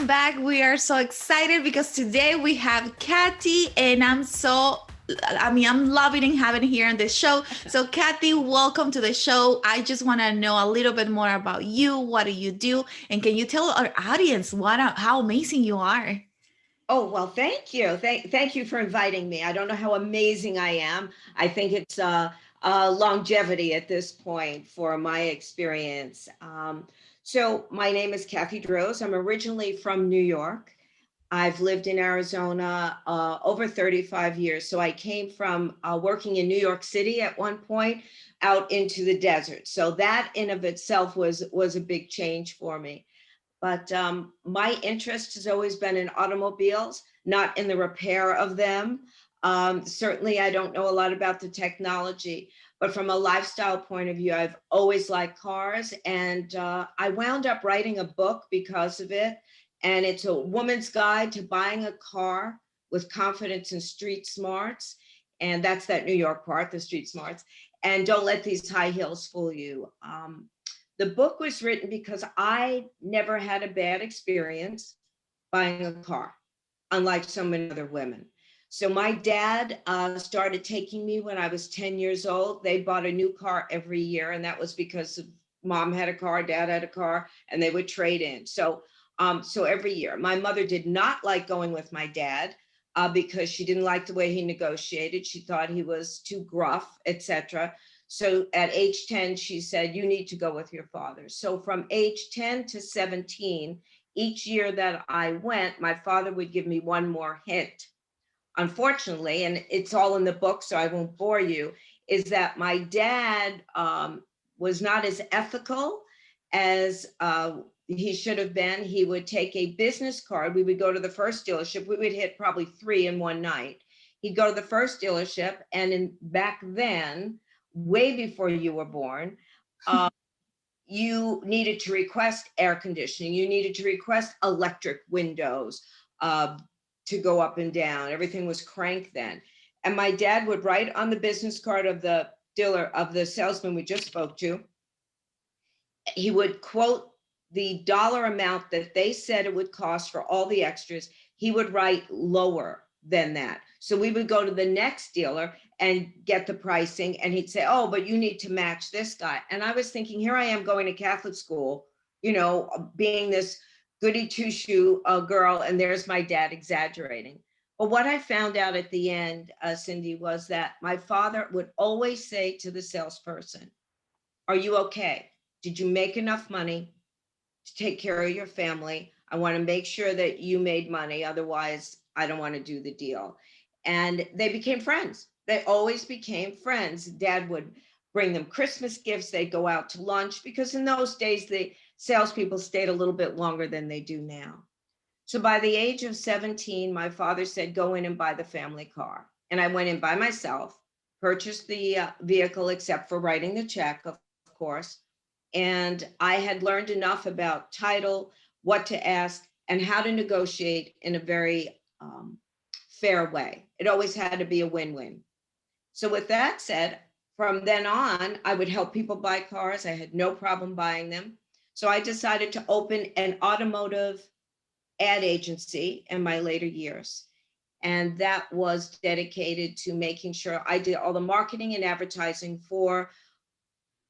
welcome back. We are so excited because today we have Cathy, and I'm loving having her here on the show. So, Cathy, welcome to the show. I just want to know a little bit more about you. What do you do? And can you tell our audience how amazing you are? Oh, well, thank you. Thank you for inviting me. I don't know how amazing I am. I think it's longevity at this point for my experience. So my name is Cathy Droz. I'm originally from New York. I've lived in Arizona over 35 years. So I came from working in New York City at one point out into the desert. So that in of itself was a big change for me. But my interest has always been in automobiles, not in the repair of them. Certainly, I don't know a lot about the technology, but from a lifestyle point of view, I've always liked cars. And I wound up writing a book because of it. And it's a woman's guide to buying a car with confidence and street smarts. And that's that New York part, the street smarts. And don't let these high heels fool you. The book was written because I never had a bad experience buying a car, unlike so many other women. So my dad started taking me when I was 10 years old. They bought a new car every year, and that was because mom had a car, dad had a car, and they would trade in. So every year. My mother did not like going with my dad because she didn't like the way he negotiated. She thought he was too gruff, etc. So at age 10, she said, you need to go with your father. So from age 10 to 17, each year that I went, my father would give me one more hint. Unfortunately, and it's all in the book, so I won't bore you, is that my dad was not as ethical as he should have been. He would take a business card. We would go to the first dealership. We would hit probably 3 in one night. He'd go to the first dealership, and back then, way before you were born, you needed to request air conditioning. You needed to request electric windows to go up and down. Everything was crank then. And my dad would write on the business card of the dealer, of the salesman we just spoke to, he would quote the dollar amount that they said it would cost for all the extras. He would write lower than that. So we would go to the next dealer and get the pricing, and he'd say, oh, but you need to match this guy. And I was thinking, here I am going to Catholic school, being this goody two-shoe girl, and there's my dad exaggerating. But what I found out at the end, Cindy, was that my father would always say to the salesperson, are you okay? Did you make enough money to take care of your family? I want to make sure that you made money. Otherwise, I don't want to do the deal. And they became friends. They always became friends. Dad would bring them Christmas gifts. They'd go out to lunch because in those days, the salespeople stayed a little bit longer than they do now. So by the age of 17, my father said, go in and buy the family car. And I went in by myself, purchased the vehicle, except for writing the check, of course. And I had learned enough about title, what to ask, and how to negotiate in a very fair way. It always had to be a win-win. So with that said, from then on, I would help people buy cars. I had no problem buying them. So I decided to open an automotive ad agency in my later years. And that was dedicated to making sure I did all the marketing and advertising for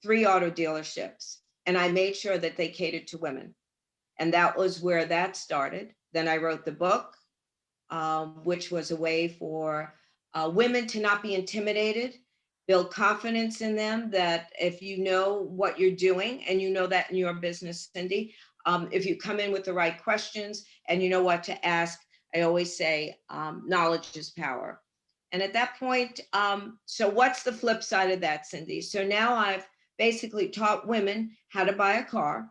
3 auto dealerships. And I made sure that they catered to women. And that was where that started. Then I wrote the book, which was a way for women to not be intimidated, build confidence in them, that if you know what you're doing, and you know that in your business, Cindy, if you come in with the right questions and you know what to ask, I always say knowledge is power. And at that point, so what's the flip side of that, Cindy? So now I've basically taught women how to buy a car,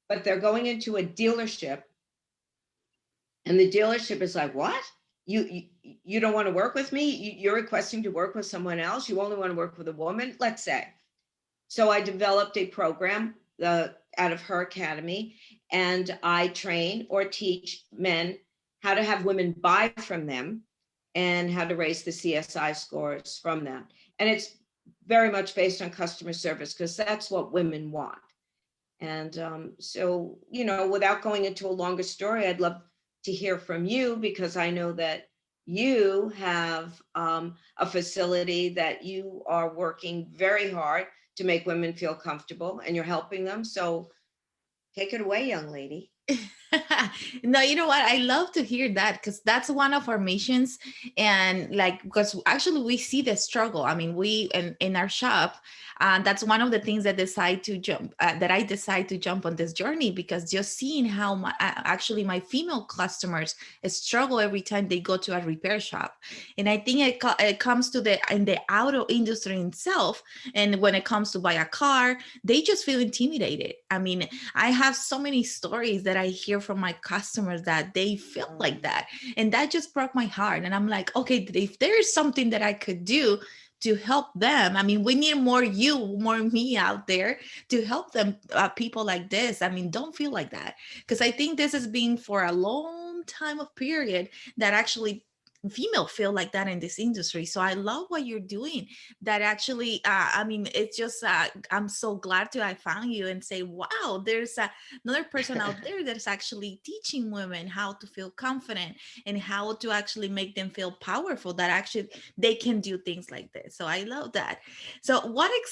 but they're going into a dealership, and the dealership is like, what? You don't want to work with me? You're requesting to work with someone else? You only want to work with a woman, let's say. So I developed a program out of her academy, and I train or teach men how to have women buy from them and how to raise the CSI scores from that. And it's very much based on customer service because that's what women want. And so, without going into a longer story, I'd love to hear from you, because I know that you have a facility that you are working very hard to make women feel comfortable, and you're helping them. So take it away, young lady. No, you know what? I love to hear that because that's one of our missions. And like, because actually we see the struggle. I mean, we in our shop, that's one of the things that I decide to jump on this journey, because just seeing how actually my female customers struggle every time they go to a repair shop. And I think it comes to in the auto industry itself. And when it comes to buy a car, they just feel intimidated. I mean, I have so many stories that I hear from my customers that they feel like that. And that just broke my heart. And I'm like, okay, if there is something that I could do to help them, I mean, we need more me out there to help them, people like this. I mean, don't feel like that. Because I think this has been for a long time of period that actually female feel like that in this industry. So I love what you're doing. That actually, I mean, it's just, I'm so glad to I found you and say, wow, there's another person out there that's actually teaching women how to feel confident and how to actually make them feel powerful, that actually they can do things like this. So I love that. So what is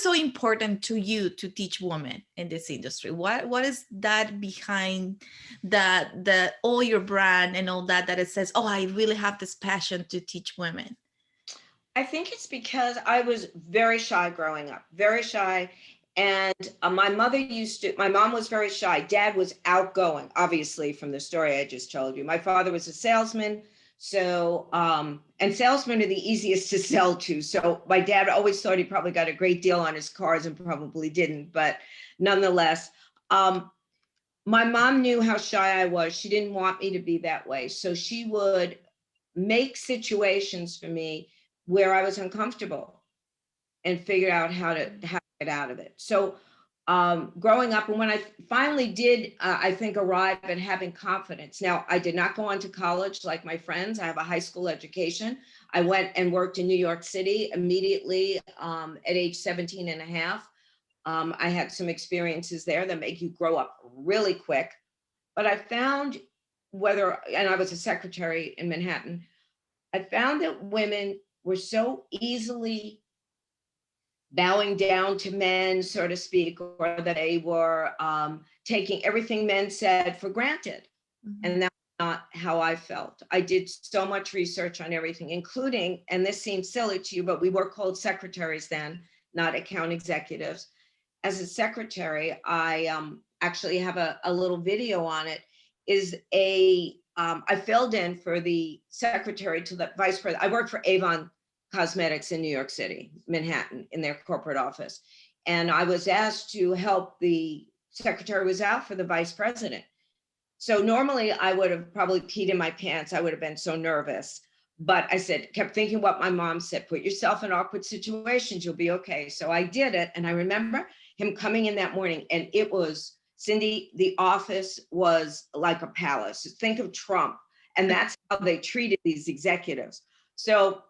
so important to you to teach women in this industry? What is that behind the all your brand and all that it says, oh, I really have this passion to teach women? I think it's because I was very shy growing up, very shy. And my mom was very shy. Dad was outgoing, obviously, from the story I just told you. My father was a salesman. So, and salesmen are the easiest to sell to. So my dad always thought he probably got a great deal on his cars and probably didn't. But nonetheless, um, my mom knew how shy I was. She didn't want me to be that way. So she would make situations for me where I was uncomfortable and figure out how to get out of it. So growing up, and when I finally did, I think, arrive at having confidence. Now, I did not go on to college like my friends. I have a high school education. I went and worked in New York City immediately at age 17 and a half. I had some experiences there that make you grow up really quick. But I found and I was a secretary in Manhattan, I found that women were so easily bowing down to men, so to speak, or that they were taking everything men said for granted. Mhm. And that's not how I felt. I did so much research on everything, including, and this seems silly to you, but we were called secretaries then, not account executives. As a secretary, I actually have a little video on it. I filled in for the secretary to the vice president. I worked for Avon Cosmetics in New York City, Manhattan, in their corporate office. And I was asked to help the secretary was out for the vice president. So normally I would have probably peed in my pants. I would have been so nervous. But I kept thinking what my mom said, put yourself in awkward situations, you'll be okay. So I did it. And I remember him coming in that morning, and it was, Cindy, the office was like a palace. Think of Trump. And that's how they treated these executives. So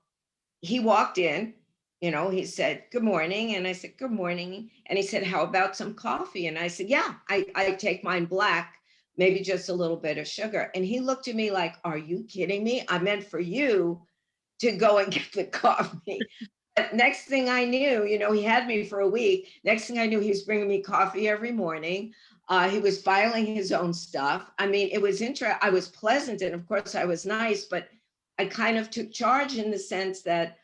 he walked in, he said, good morning. And I said, good morning. And he said, how about some coffee? And I said, yeah, I take mine black, maybe just a little bit of sugar. And he looked at me like, are you kidding me? I meant for you to go and get the coffee. But next thing I knew, he had me for a week. Next thing I knew, he was bringing me coffee every morning. He was filing his own stuff. I mean, it was interesting. I was pleasant. And of course I was nice, but I kind of took charge in the sense that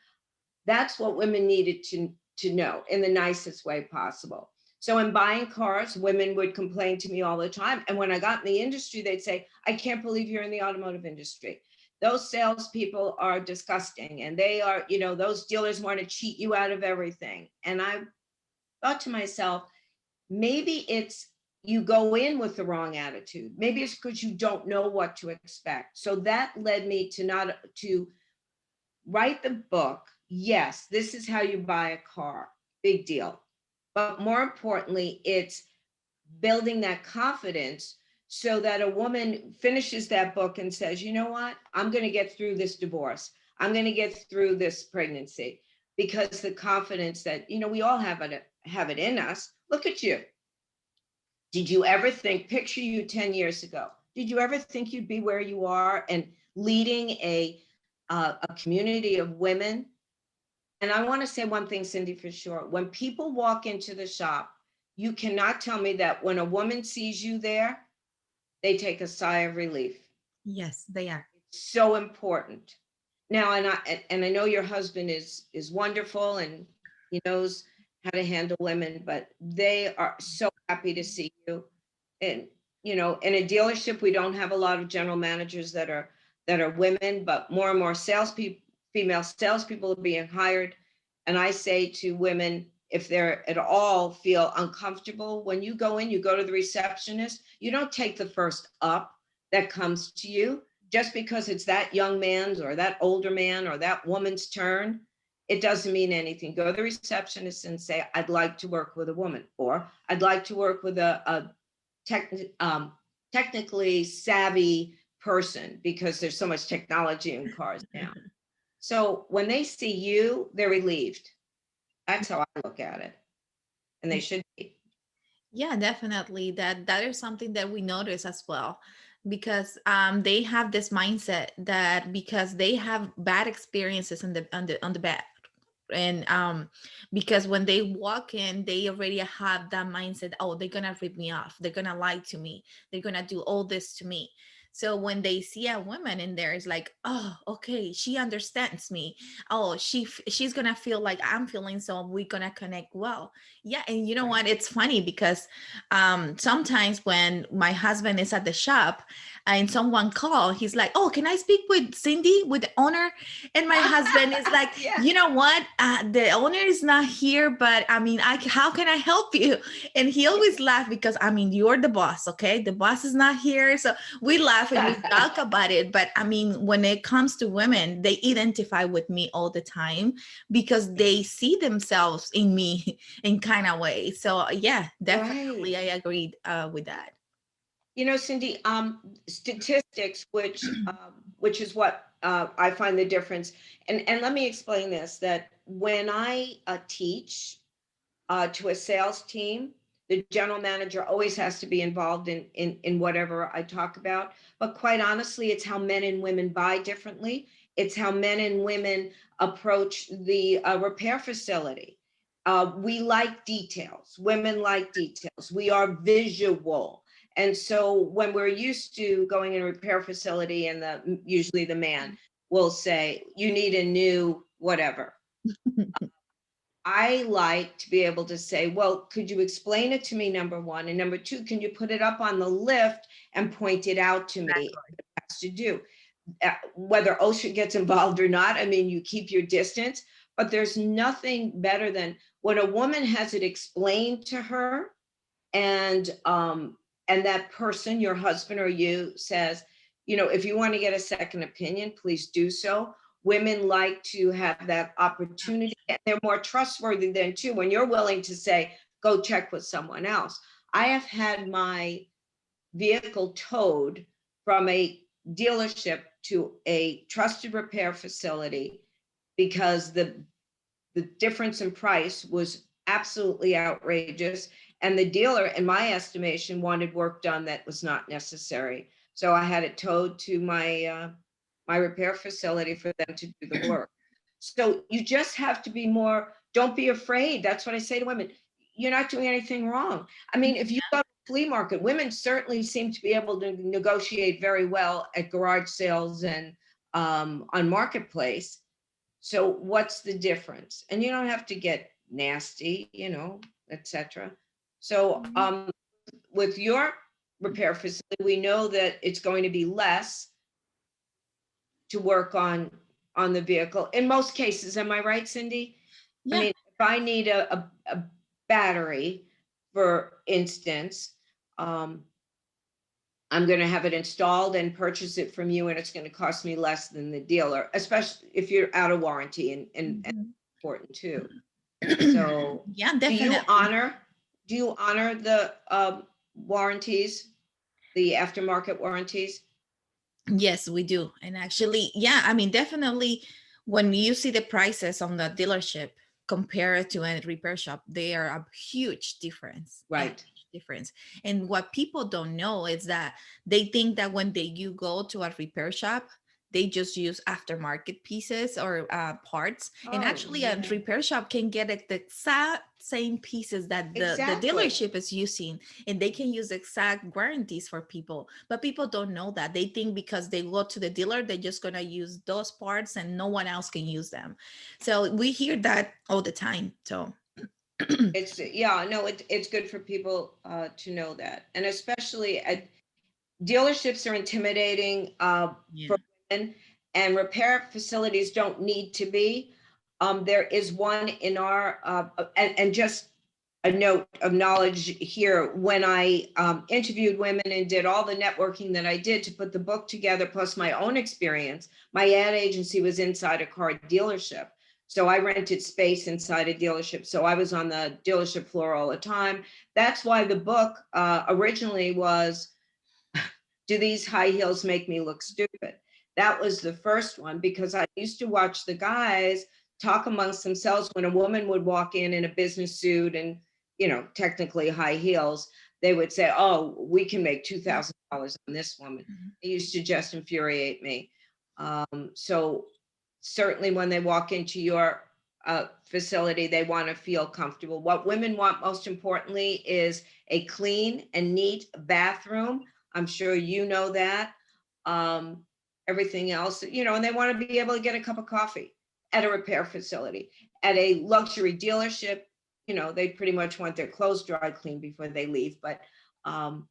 that's what women needed to know in the nicest way possible. So in buying cars, women would complain to me all the time. And when I got in the industry, they'd say, I can't believe you're in the automotive industry. Those salespeople are disgusting. And they are, those dealers want to cheat you out of everything. And I thought to myself, maybe it's you go in with the wrong attitude. Maybe it's because you don't know what to expect. So that led me to write the book. Yes, this is how you buy a car. Big deal. But more importantly, it's building that confidence so that a woman finishes that book and says, you know what? I'm going to get through this divorce. I'm going to get through this pregnancy, because the confidence that, we all have it in us. Look at you. Did you ever think, picture you 10 years ago, did you ever think you'd be where you are and leading a community of women? And I want to say one thing, Cindy, for sure. When people walk into the shop, you cannot tell me that when a woman sees you there, they take a sigh of relief. Yes, they are. It's so important. Now, and I know your husband is wonderful and he knows how to handle women, but they are so happy to see you. And in a dealership, we don't have a lot of general managers that are women, but more and more salespeople, female salespeople are being hired. And I say to women, if they're at all feel uncomfortable, when you go in, you go to the receptionist, you don't take the first up that comes to you. Just because it's that young man's or that older man or that woman's turn, it doesn't mean anything. Go to the receptionist and say, I'd like to work with a woman, or I'd like to work with a technically savvy person, because there's so much technology in cars now. So when they see you, they're relieved. That's how I look at it. And they should be. Yeah, definitely. That is something that we notice as well, because they have this mindset that because they have bad experiences on the bed, and because when they walk in, they already have that mindset. Oh, they're gonna rip me off. They're gonna lie to me. They're gonna do all this to me. So when they see a woman in there, it's like, oh, okay, she understands me. Oh, she's gonna feel like I'm feeling, so we're gonna connect well. Yeah, and you know what? It's funny because sometimes when my husband is at the shop and someone call, he's like, oh, can I speak with Cindy, with the owner? And my husband is like, Yeah. you know what? The owner is not here, but I mean, how can I help you? And he always laugh because I mean, you're the boss, okay? The boss is not here, so we laugh and we talk about it. But I mean, when it comes to women, they identify with me all the time because they see themselves in me in kind of way. So yeah, definitely, Right. I agreed with that. Cindy, statistics, which is what I find the difference. And let me explain this, that when I teach to a sales team, the general manager always has to be involved in whatever I talk about. But quite honestly, it's how men and women buy differently. It's how men and women approach the repair facility. We like details. Women like details. We are visual. And so when we're used to going in a repair facility and usually the man will say, you need a new whatever. I like to be able to say, well, could you explain it to me, number one? And number two, can you put it up on the lift and point it out to me? What it has to do. Whether OSHA gets involved or not, I mean, you keep your distance, but there's nothing better than when a woman has it explained to her, and that person, your husband or you, says, if you want to get a second opinion, please do so. Women like to have that opportunity, and they're more trustworthy than too when you're willing to say, go check with someone else. I have had my vehicle towed from a dealership to a trusted repair facility because the difference in price was absolutely outrageous, and the dealer, in my estimation, wanted work done that was not necessary. So I had it towed to my repair facility for them to do the work. So you just have to be more, don't be afraid. That's what I say to women. You're not doing anything wrong. I mean, if you go to the flea market, women certainly seem to be able to negotiate very well at garage sales and on Marketplace. So what's the difference? And you don't have to get nasty, etc. So with your repair facility, we know that it's going to be less to work on the vehicle in most cases. Am I right, Cindy? Yeah. I mean, if I need a battery, for instance, I'm going to have it installed and purchase it from you, and it's going to cost me less than the dealer, especially if you're out of warranty, and important too. So yeah, do definitely. you honor the warranties, the aftermarket warranties? Yes, we do. And actually, yeah, I mean, definitely when you see the prices on the dealership, compared to a repair shop, they are a huge difference. Right. Difference. And what people don't know is that they think that when you go to a repair shop, they just use aftermarket pieces or parts, and Oh, actually a repair shop can get the exact same pieces that the exactly. dealership is using, and they can use exact warranties for people. But people don't know that. They think because they go to the dealer, they're just going to use those parts and no one else can use them. So we hear that all the time. So It's, yeah, no, it's good for people to know that. And especially at dealerships are intimidating yeah. for women, and repair facilities don't need to be. There is one in our, and just a note of knowledge here, when I interviewed women and did all the networking that I did to put the book together, plus my own experience, my ad agency was inside a car dealership. So I rented space inside a dealership. So I was on the dealership floor all the time. That's why the book originally was, Do These High Heels Make Me Look Stupid? That was the first one, because I used to watch the guys talk amongst themselves when a woman would walk in a business suit and, technically high heels. They would say, "Oh, we can make $2,000 on this woman." It used to just infuriate me. So certainly when they walk into your facility, they want to feel comfortable. What women want most importantly is a clean and neat bathroom. I'm sure you know that. Um, Everything else, and they want to be able to get a cup of coffee at a repair facility. At a luxury dealership, they pretty much want their clothes dry cleaned before they leave. But um,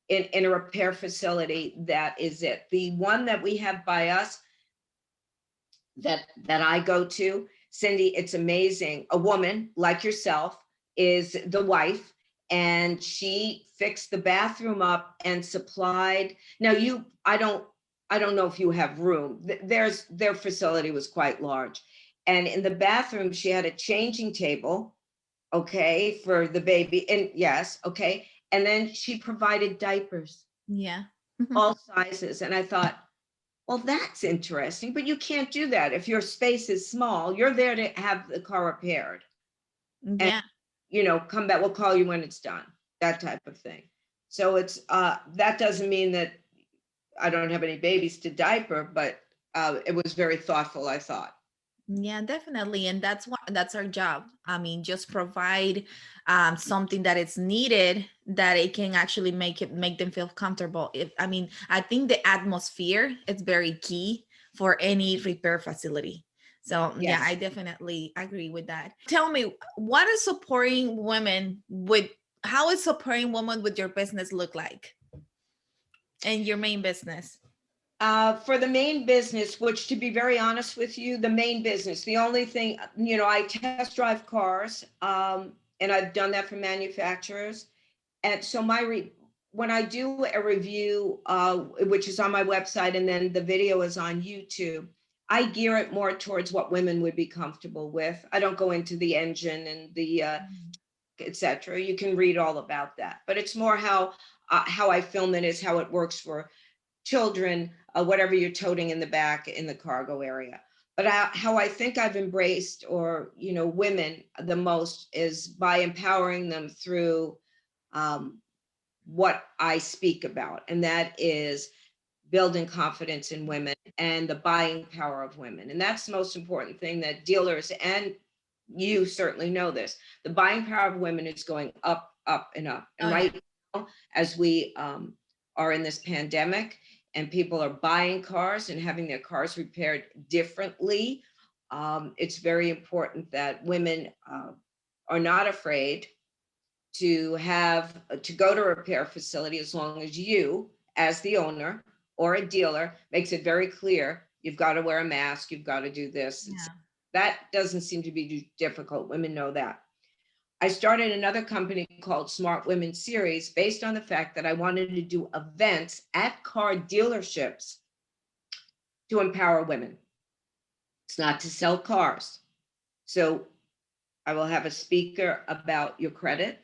in a repair facility, that is it. The one that we have by us, that I go to, Cindy, it's amazing. A woman like yourself is the wife, and she fixed the bathroom up and supplied. Now I don't know if you have room. Their facility was quite large. And in the bathroom, she had a changing table, okay, for the baby. And yes, okay. And then she provided diapers, Yeah. all sizes. And I thought, well, that's interesting, but you can't do that. If your space is small, you're there to have the car repaired and, Yeah. come back. We'll call you when it's done, that type of thing. So it's, that doesn't mean that I don't have any babies to diaper, but it was very thoughtful, I thought. Yeah, definitely. And that's our job. I mean, just provide something that is needed, that it can actually make them feel comfortable. I think the atmosphere is very key for any repair facility. So yeah, I Yes. definitely agree with that. Tell me, what is supporting women with how is supporting women with your business look like, and your main business? For the main business, which, to be very honest with you, the main business, the only thing, I test drive cars, and I've done that for manufacturers. And so when I do a review, which is on my website, and then the video is on YouTube, I gear it more towards what women would be comfortable with. I don't go into the engine and the etc. You can read all about that, but it's more how I film it is how it works for children, whatever you're toting in the back in the cargo area. But how I think I've embraced, or women the most, is by empowering them through what I speak about, and that is building confidence in women and the buying power of women. And that's the most important thing that dealers, and you certainly know this, the buying power of women is going up, up, and up. Oh And yeah. right now, as we are in this pandemic and people are buying cars and having their cars repaired differently, it's very important that women are not afraid to go to a repair facility, as long as you, as the owner or a dealer, makes it very clear you've got to wear a mask, you've got to do this. Yeah. That doesn't seem to be difficult. Women know that. I started another company called Smart Women Series, based on the fact that I wanted to do events at car dealerships to empower women. It's not to sell cars. So I will have a speaker about your credit,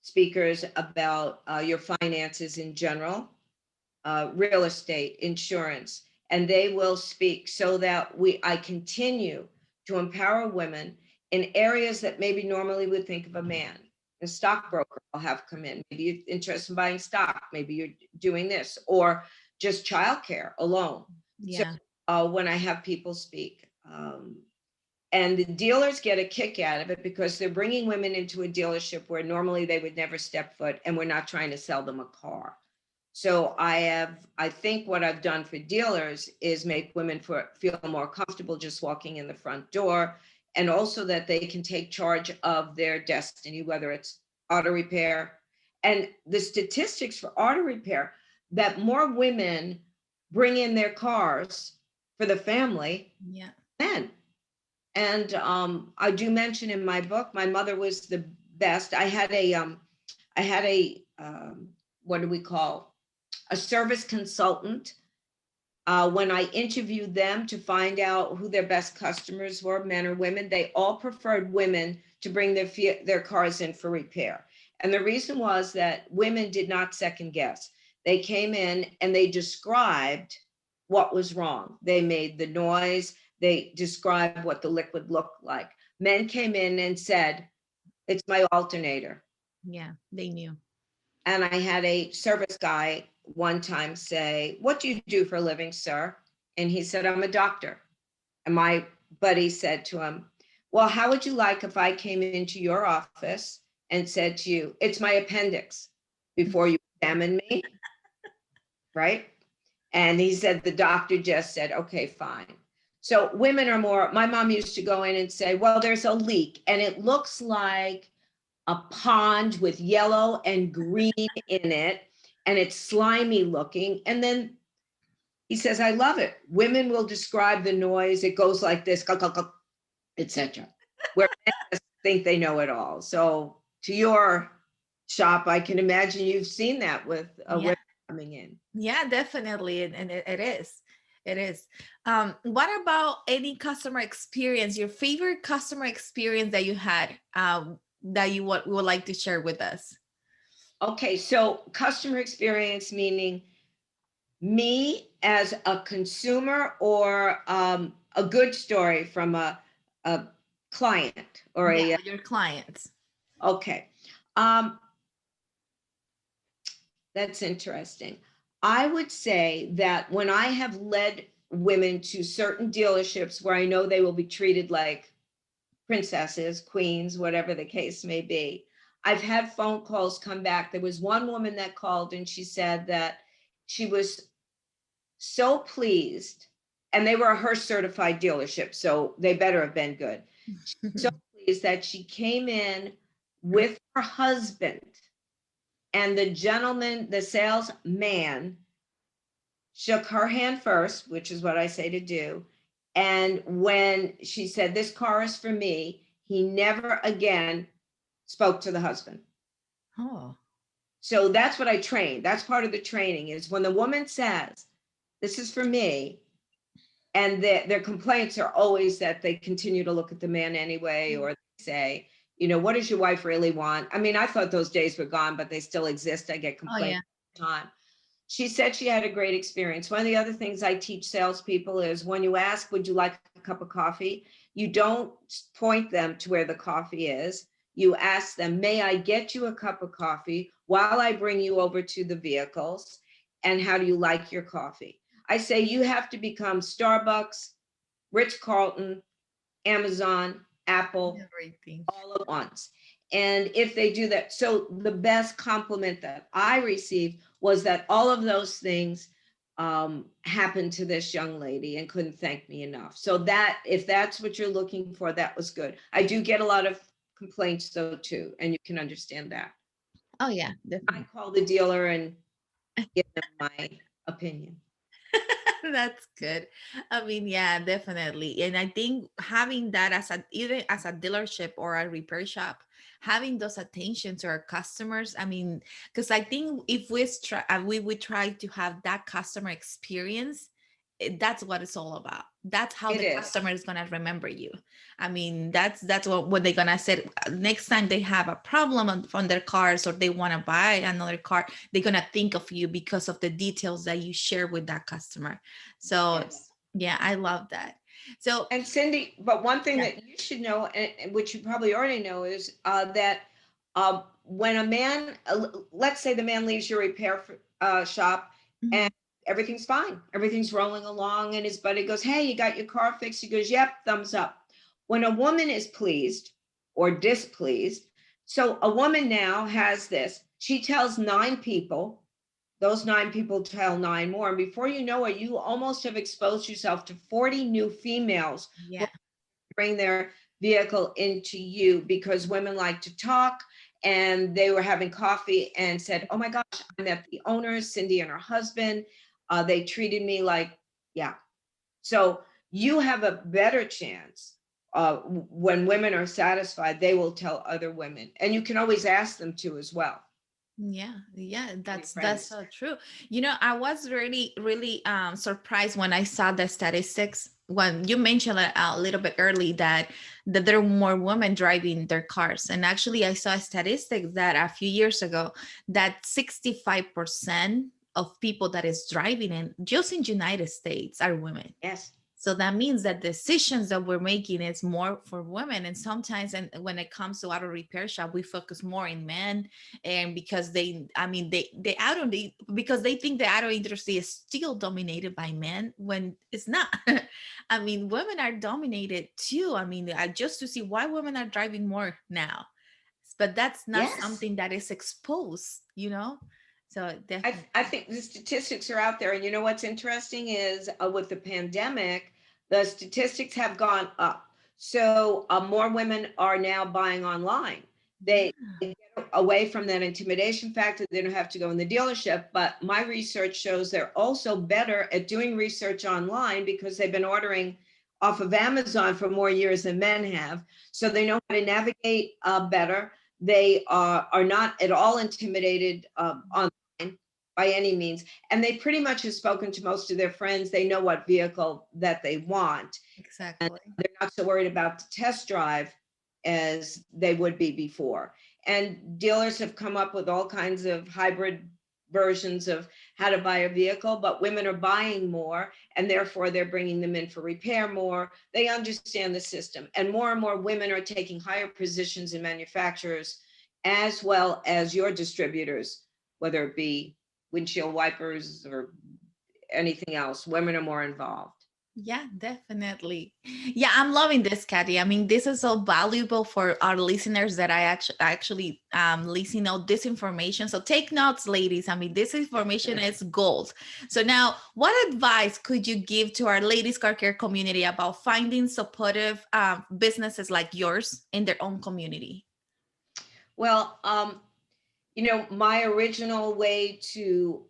speakers about your finances in general, real estate, insurance, and they will speak so that I continue to empower women in areas that maybe normally would think of a man. A stockbroker I'll have come in. Maybe you're interested in buying stock. Maybe you're doing this, or just childcare alone. So Yeah. when I have people speak, and the dealers get a kick out of it because they're bringing women into a dealership where normally they would never step foot, and we're not trying to sell them a car. So I think what I've done for dealers is make women feel more comfortable just walking in the front door, and also that they can take charge of their destiny, whether it's auto repair. And the statistics for auto repair, that more women bring in their cars for the family Yeah. than men. And I do mention in my book, my mother was the best. I had a what do we call, a service consultant. When I interviewed them to find out who their best customers were, men or women, they all preferred women to bring their cars in for repair. And the reason was that women did not second guess. They came in and they described what was wrong. They made the noise. They described what the liquid looked like. Men came in and said, "It's my alternator." Yeah. They knew. And I had a service guy one time say, "What do you do for a living, sir?" And he said, "I'm a doctor." And my buddy said to him, "Well, how would you like if I came into your office and said to you, 'It's my appendix,' before you examine me?" Right? And he said, the doctor just said, "Okay, fine." So women are more, my mom used to go in and say, "Well, there's a leak and it looks like a pond with yellow and green in it, and it's slimy looking." And then he says, "I love it. Women will describe the noise. It goes like this, etc." Where men just think they know it all. So to your shop, I can imagine you've seen that with Yeah. women coming in. Yeah, definitely. And it is. It is. What about any customer experience, your favorite customer experience that you had, that you would like to share with us? Okay, so customer experience meaning me as a consumer, or a good story from a client or Yeah, a, your clients. okay. That's interesting. I would say that when I have led women to certain dealerships where I know they will be treated like princesses, queens, whatever the case may be, I've had phone calls come back. There was one woman that called and she said that she was so pleased, and they were her certified dealership, so they better have been good. So pleased that she came in with her husband, and the gentleman, the salesman, shook her hand first, which is what I say to do. And when she said, "This car is for me," he never again spoke to the husband. Oh, So that's what I train. That's part of the training, is when the woman says, "This is for me," and their complaints are always that they continue to look at the man anyway, or they say, "What does your wife really want?" I mean, I thought those days were gone, but they still exist. I get oh complaints yeah. all the time. She said she had a great experience. One of the other things I teach salespeople is, when you ask, "Would you like a cup of coffee?" you don't point them to where the coffee is. You ask them, "May I get you a cup of coffee while I bring you over to the vehicles? And how do you like your coffee?" I say you have to become Starbucks, Ritz Carlton, Amazon, Apple, Everything. all at once. And if they do that, so the best compliment that I received was that all of those things happened to this young lady and couldn't thank me enough. So that, if that's what you're looking for, that was good. I do get a lot of complaints though too, and you can understand that. Oh yeah, I definitely. call the dealer and give them my opinion. That's good. I mean, yeah, definitely. And I think having that as a, even as a dealership or a repair shop, having those attention to our customers. I mean, because I think if we would try to have that customer experience, that's what it's all about. That's how It the is. customer is gonna remember you. I mean, that's what they're gonna say next time they have a problem on their cars, or they want to buy another car. They're gonna think of you because of the details that you share with that customer. So Yes. yeah, I love that. So And Cindy, but one thing yeah. that you should know, and which you probably already know, is that when a man, let's say the man leaves your repair shop and Mhm. everything's fine, everything's rolling along, and his buddy goes, "Hey, you got your car fixed?" He goes, "Yep, thumbs up." When a woman is pleased or displeased, so a woman now has this, she tells 9 people, those 9 people tell 9 more. And before you know it, you almost have exposed yourself to 40 new females who Yeah. bring their vehicle into you because women like to talk. And they were having coffee and said, "Oh my gosh, I met the owners, Cindy and her husband. They treated me like," yeah. So you have a better chance. When women are satisfied, they will tell other women. And you can always ask them to as well. Yeah, yeah, Your that's friends. so true. I was really surprised when I saw the statistics when you mentioned a little bit early that there are more women driving their cars. And actually I saw a statistic that a few years ago that 65% of people that is driving in just in United States are women. Yes. So that means that decisions that we're making is more for women. And sometimes, and when it comes to auto repair shop, we focus more in men. And because they because they think the auto industry is still dominated by men when it's not. I mean, women are dominated too. I mean, just to see why women are driving more now, but that's not Yes. something that is exposed. So I definitely. think the statistics are out there. And you know what's interesting is with the pandemic, the statistics have gone up. So more women are now buying online. They Yeah, get away from that intimidation factor. They don't have to go in the dealership. But my research shows they're also better at doing research online because they've been ordering off of Amazon for more years than men have. So they know how to navigate better. They are not at all intimidated online by any means. And they pretty much have spoken to most of their friends. They know what vehicle that they want. And exactly. they're not so worried about the test drive as they would be before. And dealers have come up with all kinds of hybrid versions of how to buy a vehicle, but women are buying more and therefore they're bringing them in for repair more. They understand the system, and more women are taking higher positions in manufacturers as well as your distributors, whether it be windshield wipers or anything else. Women are more involved. Yeah, definitely. Yeah, I'm loving this, Kathy. I mean, this is so valuable for our listeners that I actually listen out this information. So take notes, ladies. I mean, this information is gold. So now, what advice could you give to our ladies car care community about finding supportive businesses like yours in their own community? Well, my original way to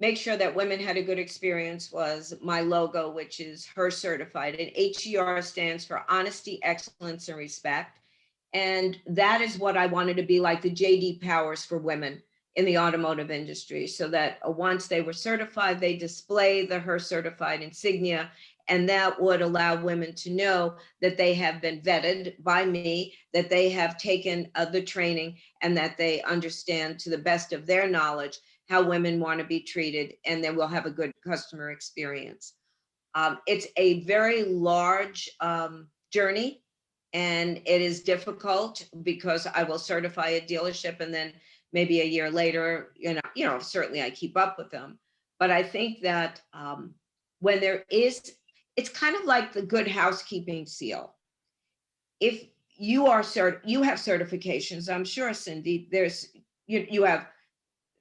make sure that women had a good experience was my logo, which is HER certified. And HER stands for honesty, excellence, and respect. And that is what I wanted to be like the JD Powers for women in the automotive industry, so that once they were certified, they display the HER certified insignia. And that would allow women to know that they have been vetted by me, that they have taken the training, and that they understand to the best of their knowledge how women want to be treated, and then we'll have a good customer experience. It's a very large journey, and it is difficult because I will certify a dealership and then maybe a year later, certainly I keep up with them. But I think that when there is, it's kind of like the good housekeeping seal. If you have certifications, I'm sure, Cindy, you have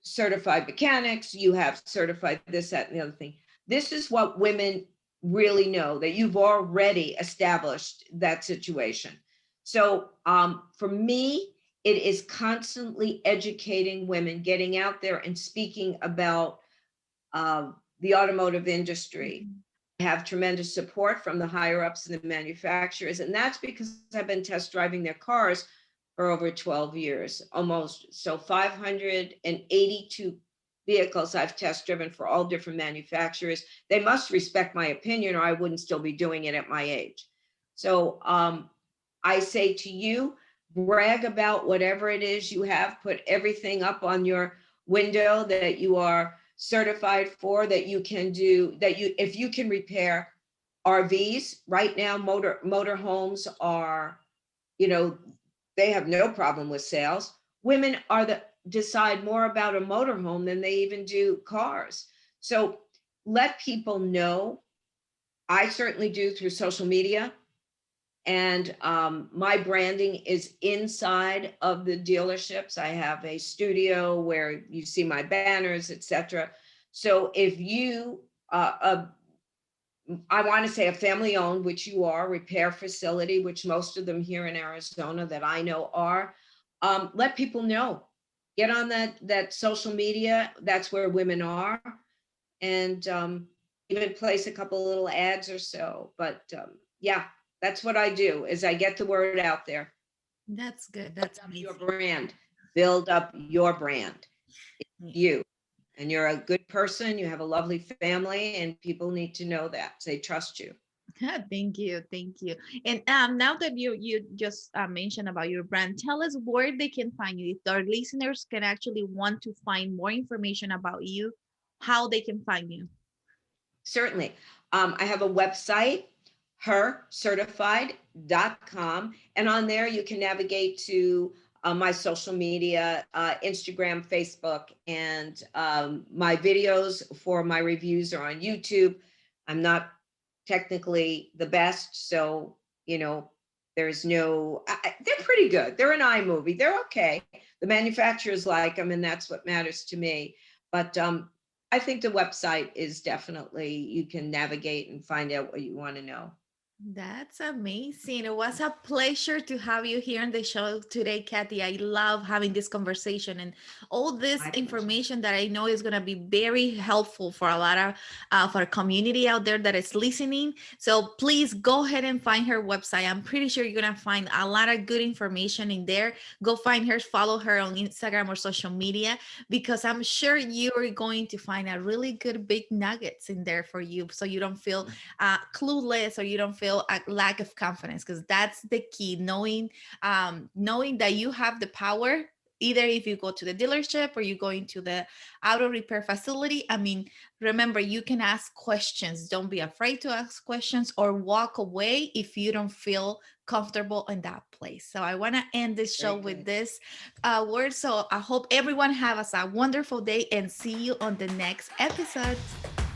certified mechanics, you have certified this, that, and the other thing. This is what women really know, that you've already established that situation. So for me, it is constantly educating women, getting out there and speaking about the automotive industry. Mhm. I have tremendous support from the higher ups and the manufacturers, and that's because I've been test driving their cars for over 12 years, almost. So 582 vehicles I've test driven for all different manufacturers. They must respect my opinion, or I wouldn't still be doing it at my age. So I say to you, brag about whatever it is you have, put everything up on your window that you are certified for, that you can do, that you, if you can repair, RVs right now, motor homes are, you know, they have no problem with sales. Women decide more about a motorhome than they even do cars. So let people know. I certainly do through social media. And my branding is inside of the dealerships. I have a studio where you see my banners, etc. So if you, I want to say a family owned, which you are, repair facility, which most of them here in Arizona that I know are, let people know. Get on that social media. That's where women are, and even place a couple little ads or so. But yeah, that's what I do. Is I get the word out there. That's good. That's Build up your amazing. brand. Build up your brand. Yeah. You. And you're a good person. You have a lovely family, and people need to know that they trust you. Thank you, thank you. And now that you just mentioned about your brand, tell us where they can find you. If our listeners can actually want to find more information about you, how they can find you. Certainly. I have a website, hercertified.com. And on there, you can navigate to my social media, Instagram, Facebook, and my videos for my reviews are on YouTube. I'm not technically the best, so, there's no, they're pretty good. They're an iMovie. They're okay. The manufacturers like them, and that's what matters to me. But I think the website is definitely, you can navigate and find out what you want to know. That's amazing. It was a pleasure to have you here on the show today, Cathy. I love having this conversation and all this My pleasure. information that I know is going to be very helpful for a lot of for our community out there that is listening. So please go ahead and find her website. I'm pretty sure you're going to find a lot of good information in there. Go find her, follow her on Instagram or social media, because I'm sure you are going to find a really good big nuggets in there for you, so you don't feel clueless or you don't feel a lack of confidence, because that's the key, knowing that you have the power, either if you go to the dealership or you go into the auto repair facility. I mean, remember, you can ask questions. Don't be afraid to ask questions or walk away if you don't feel comfortable in that place. So I want to end this show with this word. So I hope everyone has a wonderful day and see you on the next episode.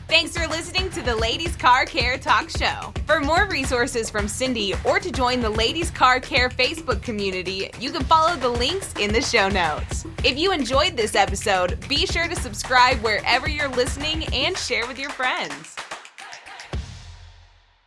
Thanks for listening to the Ladies Car Care Talk Show. For more resources from Cindy or to join the Ladies Car Care Facebook community, you can follow the links in the show notes. If you enjoyed this episode, be sure to subscribe wherever you're listening and share with your friends.